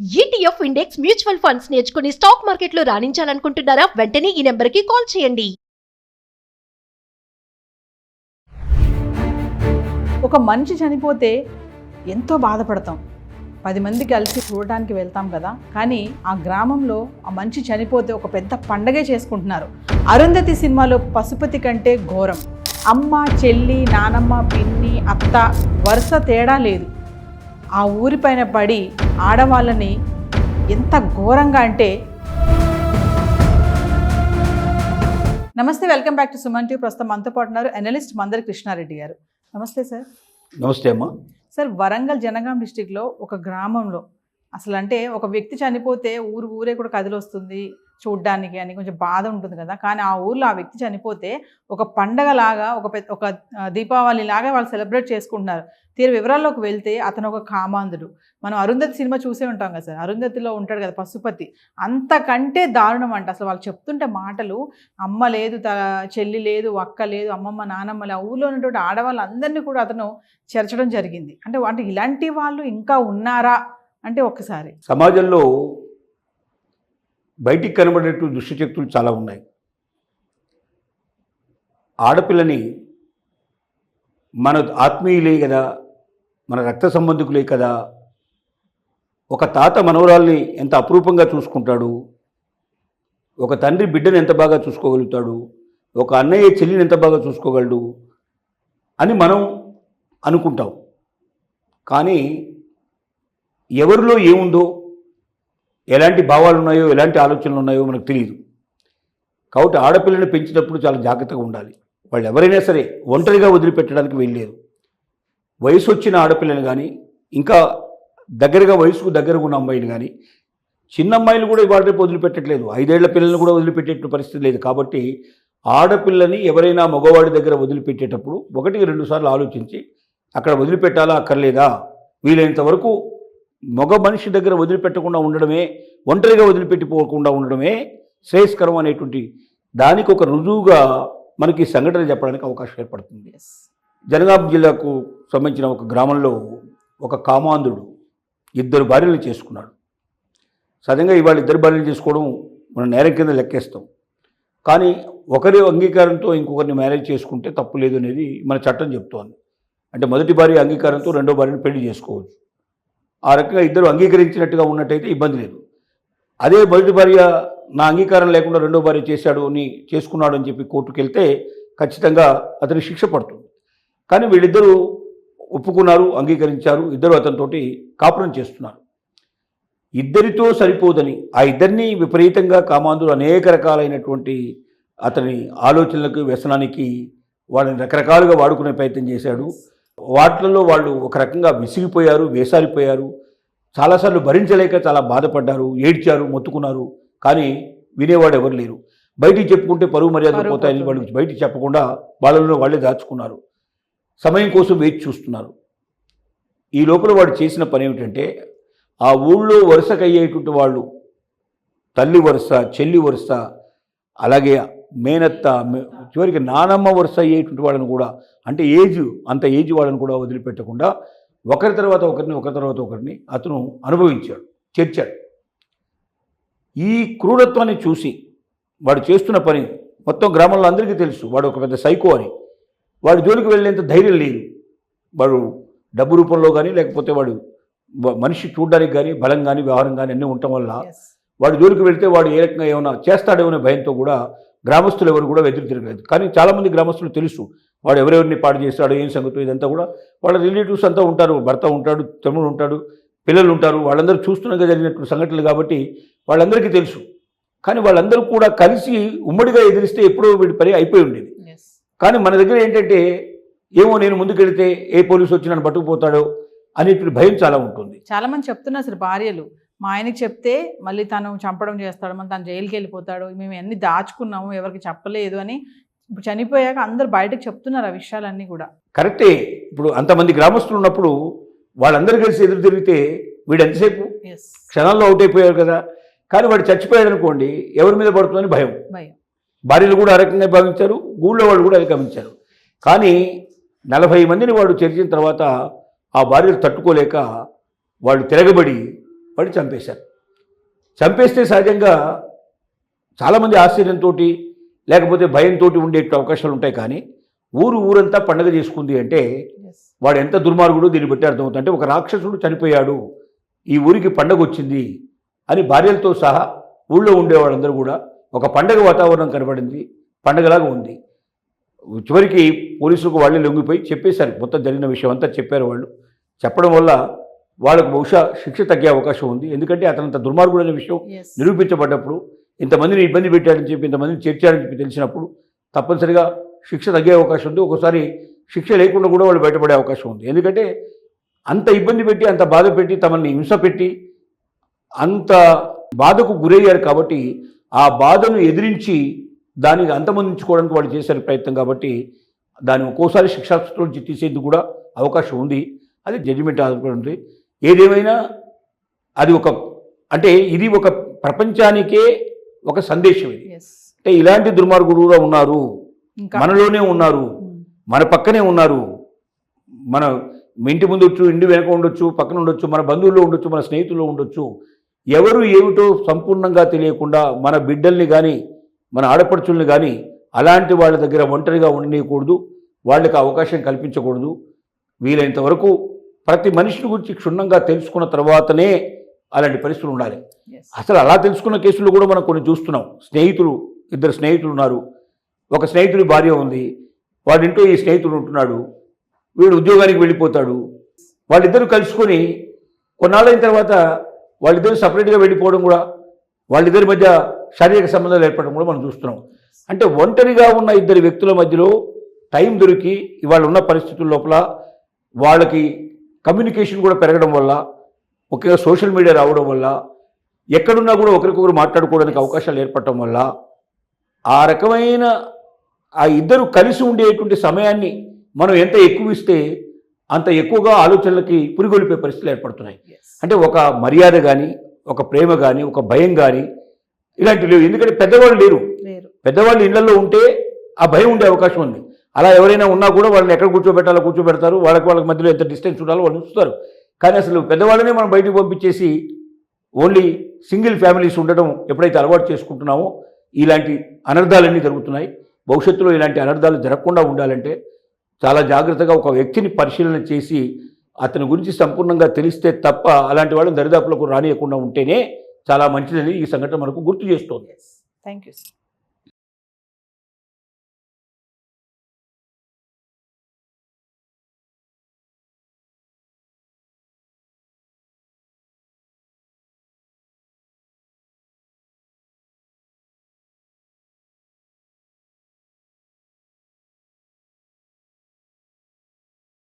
ETF index mutual funds నేర్చుకుని stock మార్కెట్లో రాణించాలనుకుంటున్నారా? వెంటనే ఈ నెంబర్కి కాల్ చేయండి. ఒక మనిషి చనిపోతే ఎంతో బాధపడతాం. 10 మంది కలిసి చూడటానికి వెళ్తాం కదా. కానీ ఆ గ్రామంలో ఆ మనిషి చనిపోతే ఒక పెద్ద పండగే చేసుకుంటున్నారు. అరుంధతి సినిమాలో పశుపతి కంటే ఘోరం. అమ్మ, చెల్లి, నానమ్మ, పిన్ని, అత్త వరుస తేడా లేదు. ఆ ఊరిపైన పడి ఆడవాళ్ళని ఎంత ఘోరంగా అంటే. నమస్తే, welcome back to Suman TV. ప్రస్తుతం మనతో పాటు ఉన్నారు అనలిస్ట్ మందరి కృష్ణారెడ్డి గారు. నమస్తే సార్. నమస్తే అమ్మా. సార్, వరంగల్ జనగాం డిస్టిక్లో ఒక గ్రామంలో అసలు అంటే ఒక వ్యక్తి చనిపోతే ఊరే కూడా కదిలొస్తుంది చూడ్డానికి అని, కొంచెం బాధ ఉంటుంది కదా. కానీ ఆ ఊర్లో ఆ వ్యక్తి చనిపోతే ఒక పండగలాగా, ఒక దీపావళి లాగా వాళ్ళు సెలబ్రేట్ చేసుకుంటున్నారు. తీరు వివరాల్లోకి వెళ్తే అతను ఒక కామాంధుడు. మనం అరుంధతి సినిమా చూసే ఉంటాం కదా సార్. అరుంధతిలో ఉంటాడు కదా పశుపతి. అంతకంటే దారుణం అంట అసలు. వాళ్ళు చెప్తుంటే మాటలు, అమ్మ లేదు, చెల్లి లేదు, అక్క లేదు, అమ్మమ్మ, నానమ్మ లేదు, ఆ ఊళ్ళో ఉన్నటువంటి ఆడవాళ్ళందరినీ కూడా అతను చేర్చడం జరిగింది. అంటే ఇలాంటి వాళ్ళు ఇంకా ఉన్నారా అంటే ఒక్కసారి. సమాజంలో బయటికి కనబడేట్టు దుష్టశక్తులు చాలా ఉన్నాయి. ఆడపిల్లని మన ఆత్మీయులే కదా, మన రక్త సంబంధికులే కదా. ఒక తాత మనవరాల్ని ఎంత అపురూపంగా చూసుకుంటాడు, ఒక తండ్రి బిడ్డను ఎంత బాగా చూసుకోగలుగుతాడు, ఒక అన్నయ్య చెల్లిని ఎంత బాగా చూసుకోగలడు అని మనం అనుకుంటాం. కానీ ఎవరిలో ఏముందో, ఎలాంటి భావాలు ఉన్నాయో, ఎలాంటి ఆలోచనలు ఉన్నాయో మనకు తెలియదు. కాబట్టి ఆడపిల్లని పెంచినప్పుడు చాలా జాగ్రత్తగా ఉండాలి. వాళ్ళు ఎవరైనా సరే ఒంటరిగా వదిలిపెట్టడానికి వెళ్ళలేదు. వయసు వచ్చిన ఆడపిల్లని కానీ, ఇంకా దగ్గరగా వయసుకు దగ్గరగా ఉన్న అమ్మాయిని కానీ, చిన్న అమ్మాయిలు కూడా ఇవాళ రేపు వదిలిపెట్టట్లేదు. 5 ఏళ్ల పిల్లల్ని కూడా వదిలిపెట్టే పరిస్థితి లేదు. కాబట్టి ఆడపిల్లని ఎవరైనా మగవాడి దగ్గర వదిలిపెట్టేటప్పుడు 1-2 సార్లు ఆలోచించి అక్కడ వదిలిపెట్టాలా అక్కర్లేదా, వీలైనంత వరకు మగ మనిషి దగ్గర వదిలిపెట్టకుండా ఉండడమే, ఒంటరిగా వదిలిపెట్టిపోకుండా ఉండడమే శ్రేయస్కరం అనేటువంటి దానికి ఒక రుజువుగా మనకి సంఘటన చెప్పడానికి అవకాశం ఏర్పడుతుంది. జనగాం జిల్లాకు సంబంధించిన ఒక గ్రామంలో ఒక కామాంధుడు 2 భార్యలు చేసుకున్నాడు. సహజంగా ఇవాళ 2 భార్యలు చేసుకోవడం మనం నేరం కింద లెక్కేస్తాం. కానీ ఒకరి అంగీకారంతో ఇంకొకరిని మ్యారేజ్ చేసుకుంటే తప్పు లేదు అనేది మన చట్టం చెప్తోంది. అంటే మొదటి భార్య అంగీకారంతో 2వ భార్యను పెళ్లి చేసుకోవచ్చు. ఆ రకంగా 2 అంగీకరించినట్టుగా ఉన్నట్టయితే ఇబ్బంది లేదు. అదే మొదటి భార్య నా అంగీకారం లేకుండా 2వ భార్య చేసుకున్నాడు అని చెప్పి కోర్టుకు వెళ్తే ఖచ్చితంగా అతనికి శిక్ష పడుతుంది. కానీ వీళ్ళిద్దరూ ఒప్పుకున్నారు, అంగీకరించారు, 2 అతనితోటి కాపురం చేస్తున్నారు. 2తో సరిపోదని ఆ 2ని విపరీతంగా కామాంధులు అనేక రకాలైనటువంటి అతని ఆలోచనలకు, వ్యసనానికి వాళ్ళని రకరకాలుగా వాడుకునే ప్రయత్నం చేశాడు. వాటిల్లో వాళ్ళు ఒక రకంగా విసిగిపోయారు, వేసారిపోయారు. చాలాసార్లు భరించలేక చాలా బాధపడ్డారు, ఏడ్చారు, మొత్తుకున్నారు. కానీ వినేవాడు ఎవరు లేరు. బయటికి చెప్పుకుంటే పరువు మర్యాదలు పోతాయని వాళ్ళు బయటికి చెప్పకుండా వాళ్ళలో వాళ్ళే దాచుకున్నారు. సమయం కోసం వేచి చూస్తున్నారు. ఈ లోపల వాడు చేసిన పని ఏమిటంటే, ఆ ఊళ్ళో వరుసకు అయ్యేటువంటి వాళ్ళు, తల్లి వరుస, చెల్లి వరుస, అలాగే మేనత్త, చివరికి నానమ్మ వరుస అయ్యేటువంటి వాళ్ళని కూడా, అంటే అంత ఏజ్ వాళ్ళని కూడా వదిలిపెట్టకుండా ఒకరి తర్వాత ఒకరిని అతను అనుభవించాడు, చేర్చాడు. ఈ క్రూరత్వాన్ని చూసి వాడు చేస్తున్న పని మొత్తం గ్రామంలో అందరికీ తెలుసు. వాడు ఒక పెద్ద సైకో అని. వాడి జోలికి వెళ్ళేంత ధైర్యం లేదు. వాడు డబ్బు రూపంలో కానీ, లేకపోతే వాడు మనిషి చూడడానికి కానీ, బలం కానీ, వ్యవహారం కానీ అన్నీ ఉండటం వల్ల వాడు జోలికి వెళ్తే వాడు ఏ రకంగా ఏమైనా చేస్తాడేమో అనే భయంతో కూడా గ్రామస్తులు ఎవరు కూడా ఎదురు తిరగలేదు. కానీ చాలామంది గ్రామస్తులు తెలుసు వాడు ఎవరెవరిని పాడు చేస్తాడో, ఏం సంగతి ఇదంతా కూడా వాళ్ళ రిలేటివ్స్ అంతా ఉంటారు. భర్త ఉంటాడు, తమ్ముడు ఉంటాడు, పిల్లలు ఉంటారు. వాళ్ళందరూ చూస్తున్నాగా జరిగినటువంటి సంఘటనలు కాబట్టి వాళ్ళందరికీ తెలుసు. కానీ వాళ్ళందరూ కూడా కలిసి ఉమ్మడిగా ఎదిరిస్తే ఎప్పుడో వీడి పని అయిపోయి ఉండేది. కానీ మన దగ్గర ఏంటంటే, ఏమో నేను ముందుకెళ్తే ఏ పోలీసు వచ్చి నన్ను పట్టుకుపోతాడో అనేటువంటి భయం చాలా ఉంటుంది. చాలామంది చెప్తున్నారు సార్, భార్యలు మా ఆయనకి చెప్తే మళ్ళీ తను చంపడం చేస్తాడు, మళ్ళీ తను జైలుకి వెళ్ళిపోతాడు, మేము అన్ని దాచుకున్నాము, ఎవరికి చెప్పలేదు అని. ఇప్పుడు చనిపోయాక అందరు బయటకు చెప్తున్నారు ఆ విషయాలన్నీ కూడా. కరెక్టే. ఇప్పుడు అంతమంది గ్రామస్తులు ఉన్నప్పుడు వాళ్ళందరూ కలిసి ఎదురు తిరిగితే వీడు ఎంతసేపు క్షణాల్లో అవుట్ అయిపోయారు కదా. కానీ వాడు చచ్చిపోయాడు అనుకోండి, ఎవరి మీద పడుతుందని భయం. భార్యలు కూడా ఆ రకంగా భావించారు, ఊళ్ళో వాళ్ళు కూడా అది గమనించారు. కానీ 40 మందిని వాడు చేర్చిన తర్వాత ఆ భార్యలు తట్టుకోలేక వాళ్ళు తిరగబడి పడి చంపేశారు. చంపేస్తే సహజంగా చాలామంది ఆశ్చర్యంతో లేకపోతే భయంతో ఉండే అవకాశాలు ఉంటాయి. కానీ ఊరంతా పండగ చేసుకుంది అంటే వాడు ఎంత దుర్మార్గుడు దీన్ని బట్టి అర్థమవుతుంది. అంటే ఒక రాక్షసుడు చనిపోయాడు, ఈ ఊరికి పండగ వచ్చింది అని భార్యలతో సహా ఊళ్ళో ఉండేవాళ్ళందరూ కూడా ఒక పండగ వాతావరణం కనబడింది, పండగలాగా ఉంది. చివరికి పోలీసులకు వాళ్ళే లొంగిపోయి చెప్పేశారు, మొత్తం జరిగిన విషయం అంతా చెప్పారు. వాళ్ళు చెప్పడం వల్ల వాళ్ళకు బహుశా శిక్ష తగ్గే అవకాశం ఉంది. ఎందుకంటే అతనంత దుర్మార్గుడు అనే విషయం నిరూపించబడ్డప్పుడు, ఇంతమందిని ఇబ్బంది పెట్టాడని చెప్పి, ఇంతమందిని చేర్చాడని చెప్పి తెలిసినప్పుడు తప్పనిసరిగా శిక్ష తగ్గే అవకాశం ఉంది. ఒకసారి శిక్ష లేకుండా కూడా వాళ్ళు బయటపడే అవకాశం ఉంది. ఎందుకంటే అంత ఇబ్బంది పెట్టి, అంత బాధ పెట్టి, తమని హింస పెట్టి అంత బాధకు గురయ్యారు. కాబట్టి ఆ బాధను ఎదిరించి దానికి అంతమొందించుకోవడానికి వాళ్ళు చేశారు ప్రయత్నం. కాబట్టి దాన్ని ఒక్కోసారి శిక్షాస్పృతి నుంచి తీసేందుకు కూడా అవకాశం ఉంది. అది జడ్జిమెంట్ ఆధారపడి ఉంది. ఏదేమైనా అది ఇది ఒక ప్రపంచానికే ఒక సందేశం. ఇది అంటే ఇలాంటి దుర్మార్గుడు కూడా ఉన్నారు, మనలోనే ఉన్నారు, మన పక్కనే ఉన్నారు. మన ఇంటి ముందు ఉండొచ్చు, ఇంటి వెనక ఉండొచ్చు, పక్కన ఉండొచ్చు, మన బంధువుల్లో ఉండొచ్చు, మన స్నేహితుల్లో ఉండొచ్చు. ఎవరు ఏమిటో సంపూర్ణంగా తెలియకుండా మన బిడ్డల్ని కానీ మన ఆడపడుచుల్ని కానీ అలాంటి వాళ్ళ దగ్గర ఒంటరిగా ఉండనీయకూడదు, వాళ్ళకి అవకాశం కల్పించకూడదు. వీలైనంత వరకు ప్రతి మనిషిని గురించి క్షుణ్ణంగా తెలుసుకున్న తర్వాతనే అలాంటి పరిస్థితులు ఉండాలి. అసలు అలా తెలుసుకున్న కేసులు కూడా మనం కొన్ని చూస్తున్నాం. ఇద్దరు స్నేహితులు ఉన్నారు, ఒక స్నేహితుడి భార్య ఉంది, వాడింటో ఈ స్నేహితుడు ఉంటున్నాడు, వీడు ఉద్యోగానికి వెళ్ళిపోతాడు. వాళ్ళిద్దరూ కలుసుకొని కొన్నాళ్ళైన తర్వాత వాళ్ళిద్దరూ సపరేట్గా వెళ్ళిపోవడం కూడా, వాళ్ళిద్దరి మధ్య శారీరక సంబంధాలు ఏర్పడడం కూడా మనం చూస్తున్నాం. అంటే ఒంటరిగా ఉన్న ఇద్దరు వ్యక్తుల మధ్యలో టైం దొరికి ఇవాళ ఉన్న పరిస్థితుల లోపల వాళ్ళకి కమ్యూనికేషన్ కూడా పెరగడం వల్ల, ముఖ్యంగా సోషల్ మీడియా రావడం వల్ల, ఎక్కడున్నా కూడా ఒకరికొకరు మాట్లాడుకోవడానికి అవకాశాలు ఏర్పడటం వల్ల ఆ రకమైన ఆ ఇద్దరు కలిసి ఉండేటువంటి సమయాన్ని మనం ఎంత ఎక్కువ ఇస్తే అంత ఎక్కువగా ఆలోచనలకి పురిగొలిపే పరిస్థితులు ఏర్పడుతున్నాయి. అంటే ఒక మర్యాద కానీ, ఒక ప్రేమ కానీ, ఒక భయం కానీ ఇలాంటివి లేవు. ఎందుకంటే పెద్దవాళ్ళు లేరు. పెద్దవాళ్ళు ఇళ్లలో ఉంటే ఆ భయం ఉండే అవకాశం ఉంది. అలా ఎవరైనా ఉన్నా కూడా వాళ్ళని ఎక్కడ కూర్చోబెడతారు, వాళ్ళకి మధ్యలో ఎంత డిస్టెన్స్ ఉండాలో వాళ్ళు ఉంచుతారు. కానీ అసలు పెద్దవాళ్ళనే మనం బయటకు పంపించేసి ఓన్లీ సింగిల్ ఫ్యామిలీస్ ఉండడం ఎప్పుడైతే అలవాటు చేసుకుంటున్నామో ఇలాంటి అనర్థాలన్నీ జరుగుతున్నాయి. భవిష్యత్తులో ఇలాంటి అనర్థాలు జరగకుండా ఉండాలంటే చాలా జాగ్రత్తగా ఒక వ్యక్తిని పరిశీలన చేసి అతని గురించి సంపూర్ణంగా తెలిస్తే తప్ప అలాంటి వాళ్ళని దరిదాపులకు రానియకుండా ఉంటేనే చాలా మంచిదని ఈ సంఘటన మనకు గుర్తు చేస్తోంది. Thank you.